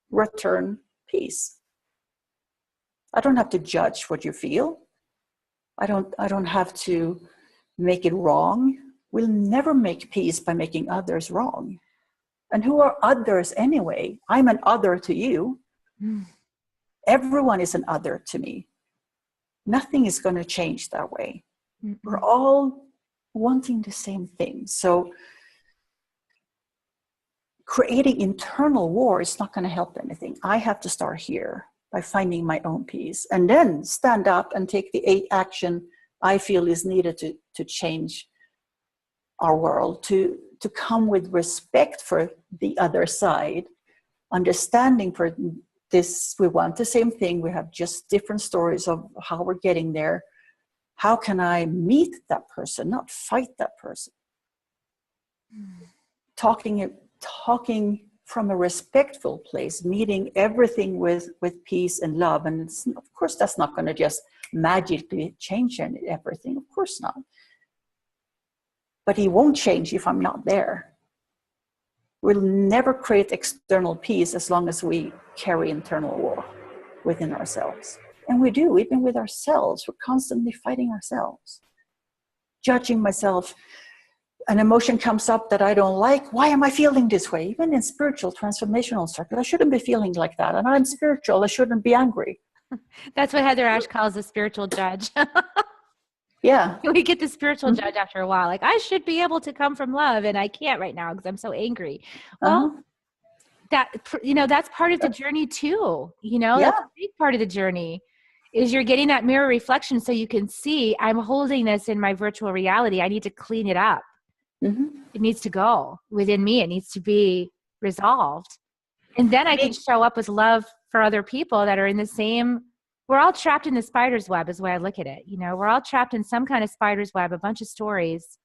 return peace. I don't have to judge what you feel. I don't have to make it wrong. We'll never make peace by making others wrong. And who are others anyway? I'm an other to you. Everyone is an other to me. Nothing is going to change that way. We're all wanting the same thing. So creating internal war is not going to help anything. I have to start here by finding my own peace and then stand up and take the action I feel is needed to change our world, to come with respect for the other side, understanding for this, we want the same thing, we have just different stories of how we're getting there. How can I meet that person, not fight that person? Talking from a respectful place, meeting everything with peace and love. And of course, that's not going to just magically change everything. Of course not. But he won't change if I'm not there. We'll never create external peace as long as we carry internal war within ourselves. And we do, even with ourselves. We're constantly fighting ourselves. Judging myself. An emotion comes up that I don't like. Why am I feeling this way? Even in spiritual transformational circles, I shouldn't be feeling like that. And I'm spiritual. I shouldn't be angry. That's what Heather Ash calls a spiritual judge. Yeah. We get the spiritual judge after a while. Like, I should be able to come from love, and I can't right now because I'm so angry. Well, that's part of the journey too. That's a big part of the journey. Is you're getting that mirror reflection so you can see, I'm holding this in my virtual reality. I need to clean it up. It needs to go within me. It needs to be resolved. And then I can show up with love for other people that are in the same, we're all trapped in the spider's web is the way I look at it. You know, we're all trapped in some kind of spider's web, a bunch of stories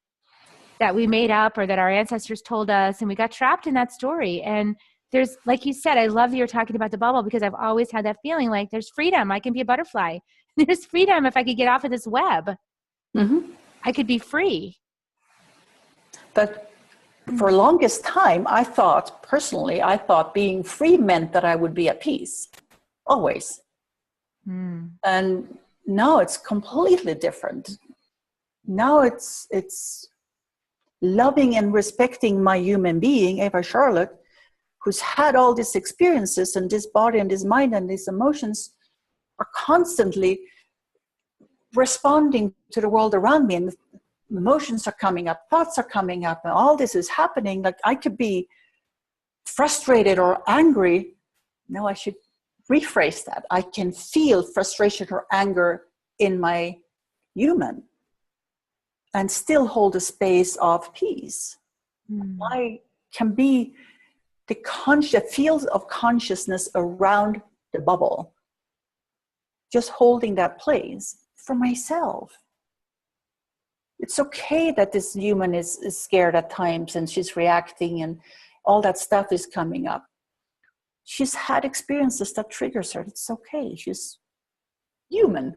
that we made up or that our ancestors told us, and we got trapped in that story. And there's, like you said, I love that you're talking about the bubble, because I've always had that feeling like there's freedom. I can be a butterfly. There's freedom if I could get off of this web. Mm-hmm. I could be free. But for longest time, I thought being free meant that I would be at peace, always. And now it's completely different. Now it's loving and respecting my human being, Eva Charlotte, who's had all these experiences, and this body and this mind and these emotions are constantly responding to the world around me, and emotions are coming up, thoughts are coming up, and all this is happening. Like, I could be frustrated or angry. No, I should rephrase that. I can feel frustration or anger in my human and still hold a space of peace. I can be the field of consciousness around the bubble, just holding that place for myself. It's okay that this human is scared at times, and she's reacting, and all that stuff is coming up. She's had experiences that triggers her. It's okay. She's human.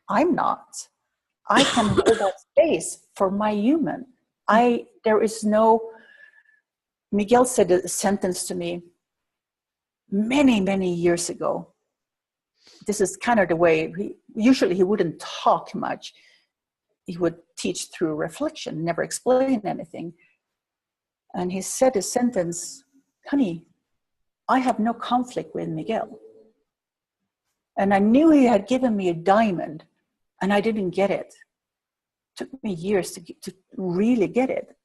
I'm not. I can hold that space for my human. Miguel said a sentence to me many, many years ago. This is kind of the way, usually he wouldn't talk much. He would teach through reflection, never explain anything. And he said a sentence, honey, I have no conflict with Miguel. And I knew he had given me a diamond, and I didn't get it. It took me years to really get it.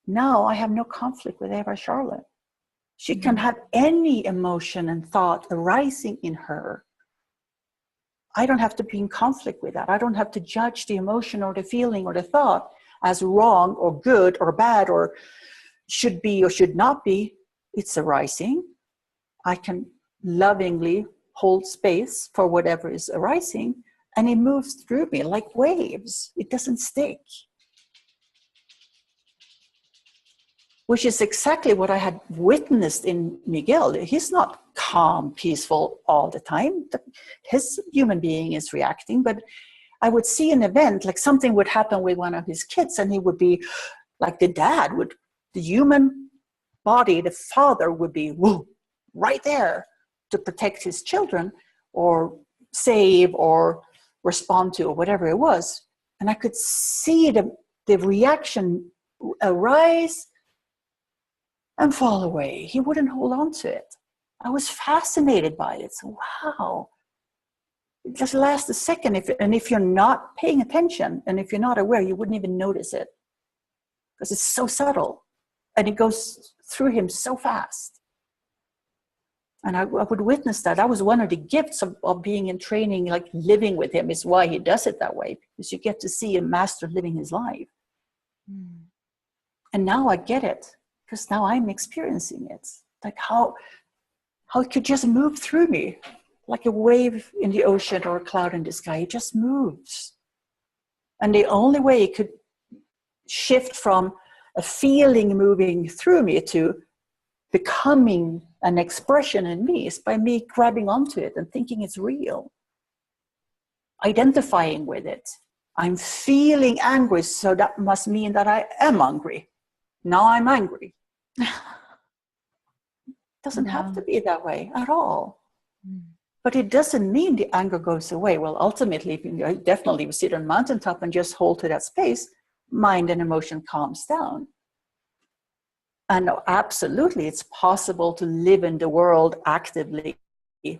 Now I have no conflict with Eva Charlotte. She can have any emotion and thought arising in her. I don't have to be in conflict with that. I don't have to judge the emotion or the feeling or the thought as wrong or good or bad or should be or should not be. It's arising. I can lovingly hold space for whatever is arising, and it moves through me like waves. It doesn't stick. Which is exactly what I had witnessed in Miguel. He's not calm, peaceful all the time. His human being is reacting, but I would see an event, like something would happen with one of his kids, and he would be like the human body, the father would be whoa, right there to protect his children or save or respond to or whatever it was. And I could see the reaction arise and fall away. He wouldn't hold on to it. I was fascinated by it. So, wow, it just lasts a second. If you're not paying attention and if you're not aware, you wouldn't even notice it because it's so subtle and it goes through him so fast. And I would witness that. That was one of the gifts of being in training, like living with him, is why he does it that way, because you get to see a master living his life. And now I get it, because now I'm experiencing it. Like how it could just move through me, like a wave in the ocean or a cloud in the sky. It just moves. And the only way it could shift from a feeling moving through me to becoming an expression in me is by me grabbing onto it and thinking it's real. Identifying with it. I'm feeling angry, so that must mean that I am angry. Now I'm angry. It doesn't have to be that way at all. But it doesn't mean the anger goes away. Well, ultimately, definitely we sit on a mountaintop and just hold to that space, mind and emotion calms down. And absolutely, it's possible to live in the world actively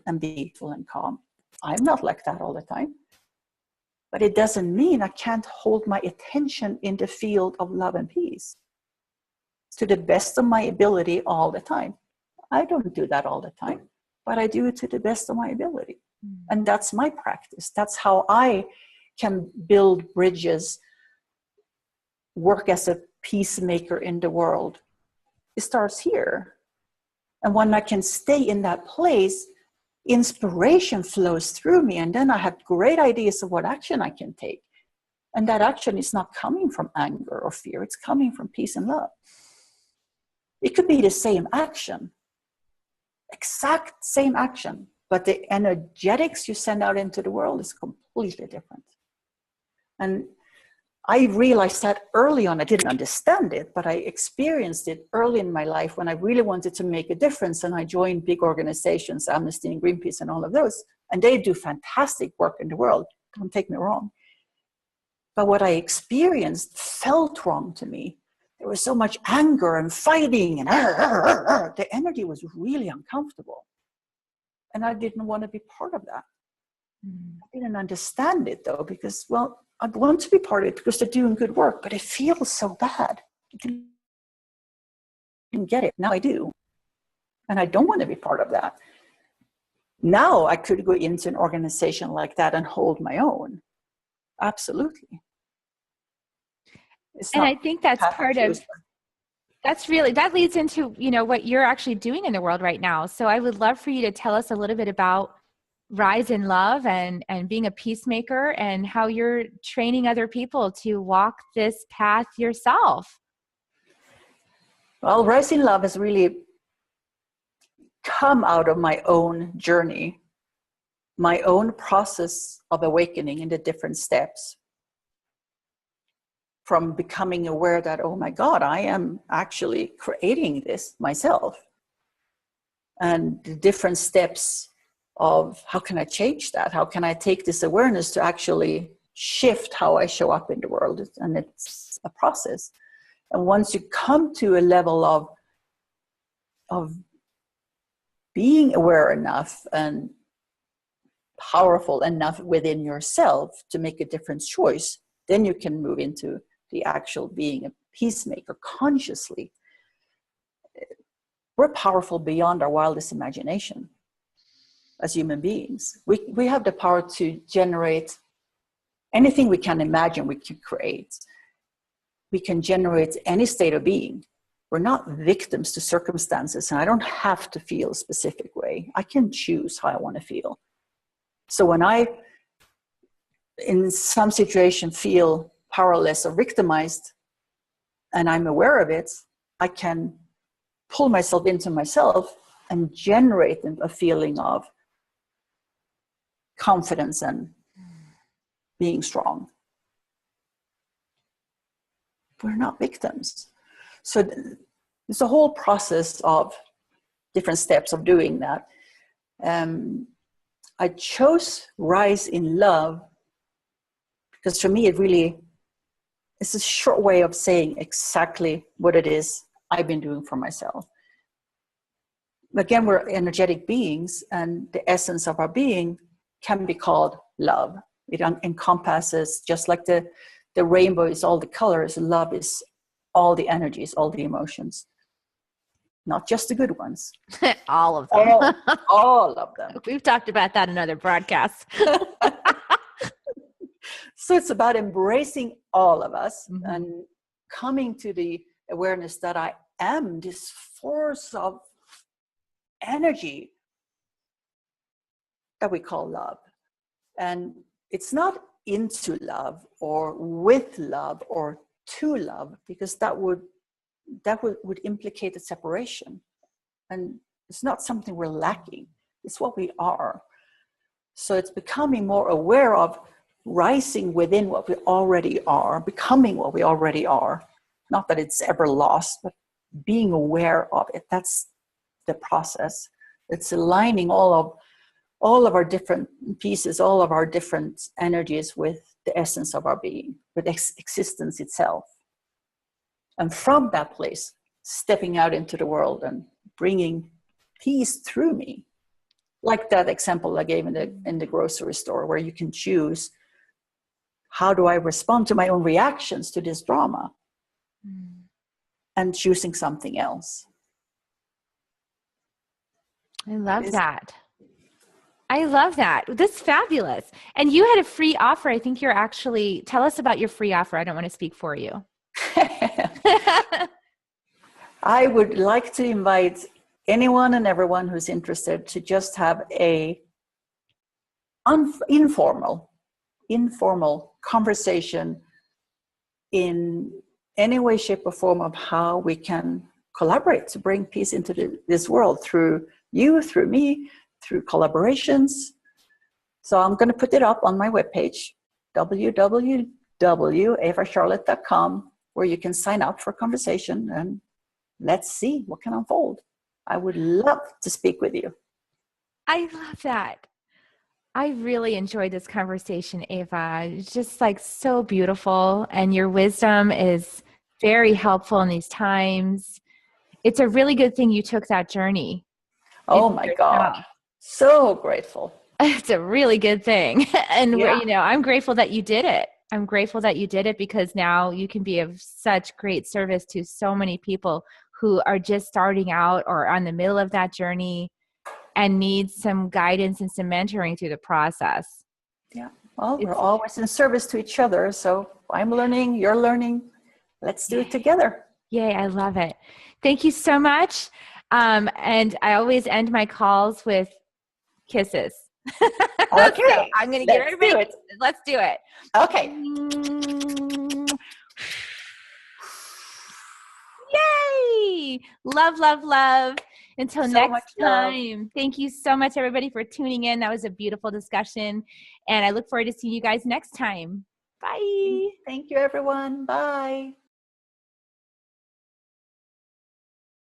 and be full and calm. I'm not like that all the time. But it doesn't mean I can't hold my attention in the field of love and peace to the best of my ability all the time. I don't do that all the time, but I do it to the best of my ability. And that's my practice. That's how I can build bridges, work as a peacemaker in the world. It starts here. And when I can stay in that place inspiration flows through me. And then I have great ideas of what action I can take. And that action is not coming from anger or fear. It's coming from peace and love. It could be the same action, exact same action, but the energetics you send out into the world is completely different. And I realized that early on. I didn't understand it, but I experienced it early in my life when I really wanted to make a difference. And I joined big organizations, Amnesty and Greenpeace and all of those. And they do fantastic work in the world. Don't take me wrong. But what I experienced felt wrong to me. There was so much anger and fighting, and the energy was really uncomfortable. And I didn't want to be part of that. I didn't understand it though, because, well, I want to be part of it because they're doing good work, but it feels so bad. I didn't get it. Now I do. And I don't want to be part of that. Now I could go into an organization like that and hold my own. Absolutely. And I think that's part of, that leads into, you know, what you're actually doing in the world right now. So I would love for you to tell us a little bit about Rise in Love and being a peacemaker and how you're training other people to walk this path yourself. Well, Rise in Love has really come out of my own journey, my own process of awakening in the different steps. From becoming aware that, oh my God, I am actually creating this myself. And the different steps of how can I change that? How can I take this awareness to actually shift how I show up in the world? And it's a process. And once you come to a level of being aware enough and powerful enough within yourself to make a different choice, then you can move into the actual being a peacemaker consciously. We're powerful beyond our wildest imagination as human beings. We have the power to generate anything we can imagine, we can create. We can generate any state of being. We're not victims to circumstances, and I don't have to feel a specific way. I can choose how I want to feel. So when I, in some situation, feel powerless or victimized, and I'm aware of it, I can pull myself into myself and generate a feeling of confidence and being strong. We're not victims. So there's a whole process of different steps of doing that. I chose Rise in Love because for me it's a short way of saying exactly what it is I've been doing for myself. Again, we're energetic beings, and the essence of our being can be called love. It encompasses, just like the rainbow is all the colors, love is all the energies, all the emotions. Not just the good ones. All of them. All of them. We've talked about that in other broadcasts. So it's about embracing all of us and coming to the awareness that I am this force of energy that we call love. And it's not into love or with love or to love, because that would implicate a separation. And it's not something we're lacking. It's what we are. So it's becoming more aware of rising within what we already are, becoming what we already are. Not that it's ever lost, but being aware of it. That's the process. It's aligning all of our different pieces, all of our different energies with the essence of our being, with existence itself. And from that place, stepping out into the world and bringing peace through me. Like that example I gave in the grocery store, where you can choose, how do I respond to my own reactions to this drama? And choosing something else. I love that. I love that. That's fabulous. And you had a free offer. I think tell us about your free offer. I don't want to speak for you. I would like to invite anyone and everyone who's interested to just have a informal conversation in any way, shape, or form of how we can collaborate to bring peace into this world through you, through me, through collaborations. So I'm going to put it up on my webpage, www.evacharlotte.com, where you can sign up for a conversation, and let's see what can unfold. I would love to speak with you. I love that. I really enjoyed this conversation, Eva. It's just like so beautiful, and your wisdom is very helpful in these times. It's a really good thing you took that journey. Oh my God. So grateful. It's a really good thing. And Yeah. you know, I'm grateful that you did it. I'm grateful that you did it, because now you can be of such great service to so many people who are just starting out or on the middle of that journey and need some guidance and some mentoring through the process. Yeah. Well, we're always in service to each other. So I'm learning, you're learning. Let's do it together. Yay, I love it. Thank you so much. And I always end my calls with kisses. Okay. So I'm going to get everybody. Let's do it. Okay. Yay! Love, love, love. Until So next time. Thank you so much, everybody, for tuning in. That was a beautiful discussion. And I look forward to seeing you guys next time. Bye. Thank you, everyone. Bye.